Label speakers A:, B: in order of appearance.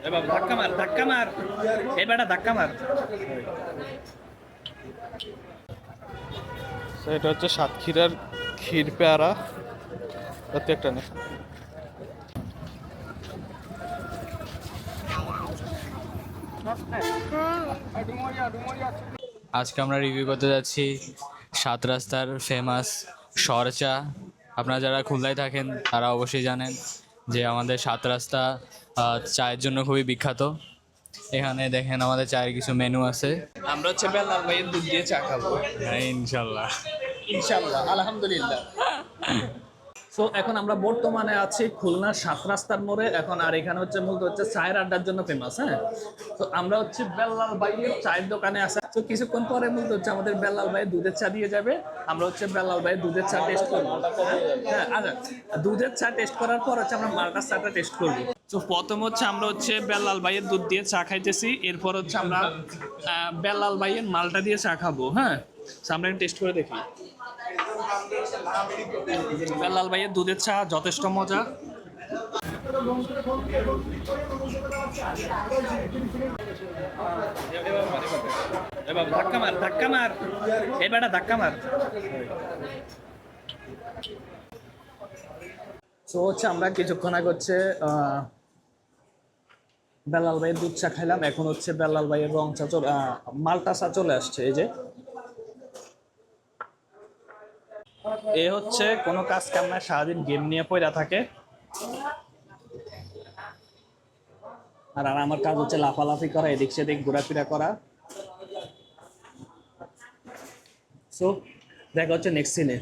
A: এবার ধাক্কা মার, ধাক্কা মার, এই বেটা ধাক্কা মার।
B: এটা হচ্ছে সাতক্ষীরার ক্ষীর পেয়ারা, প্রত্যেকটা নেই।
C: আজকে আমরা রিভিউ করতে যাচ্ছি সাত রাস্তার ফেমাস সরচা। আপনারা যারা খুলনায় থাকেন তারা অবশ্যই জানেন যে আমাদের সাত রাস্তা চায়ের জন্য খুবই বিখ্যাত। এখানে দেখেন আমাদের চায়ের কিছু মেনু আছে।
A: আমরা হচ্ছে বেলাল ভাইয়ের দুধ দিয়ে চা খাবো
C: হ্যাঁ, ইনশাল্লাহ।
A: ইনশাল্লাহ, আলহামদুলিল্লাহ। সো এখন আমরা বর্তমানে আছি খুলনার সাত রাস্তার মোড়ে এখন, আর এখানে হচ্ছে মূলত হচ্ছে চায়ের আড্ডার জন্য ফেমাস। হ্যাঁ, তো আমরা হচ্ছে বেলাল ভাইয়ের চায়ের দোকানে আসা, তো কিছুক্ষণ পরে মূলত হচ্ছে আমাদের বেলাল ভাই দুধের চা দিয়ে যাবে। আমরা হচ্ছে বেলাল ভাইয়ের দুধের চা টেস্ট করবো। হ্যাঁ, আচ্ছা, দুধের চা টেস্ট করার পর হচ্ছে আমরা মালটার চাটা টেস্ট করবো। তো প্রথম হচ্ছে আমরা হচ্ছে বেলাল ভাইয়ের দুধ দিয়ে চা খাইতেছি, এরপর হচ্ছে আমরা বেলাল ভাইয়ের মালটা দিয়ে চা খাবো। হ্যাঁ, আমরা টেস্ট করে দেখি। বেলাল ভাইয়ের দুধের চা যথেষ্ট মজা। এবার ধাক্কা মার, ধাক্কা মার, এই বেটা ধাক্কা মার। তো হচ্ছে আমরা কিছুক্ষণ আগে হচ্ছে বেলাল ভাইয়ের দুধ চা খাইলাম, এখন হচ্ছে বেলাল ভাইয়ের রং চা মালটা চা চলে আসছে। এই যে এ হচ্ছে কোনো কাজ কাম না, সারাদিন গেম নিয়ে পড়া থাকে, আর আমার কাজ হচ্ছে লাফালাফি করা, এদিক সেদিক ঘোরাফেরা করা। সো দেখা হচ্ছে নেক্সট সিনে।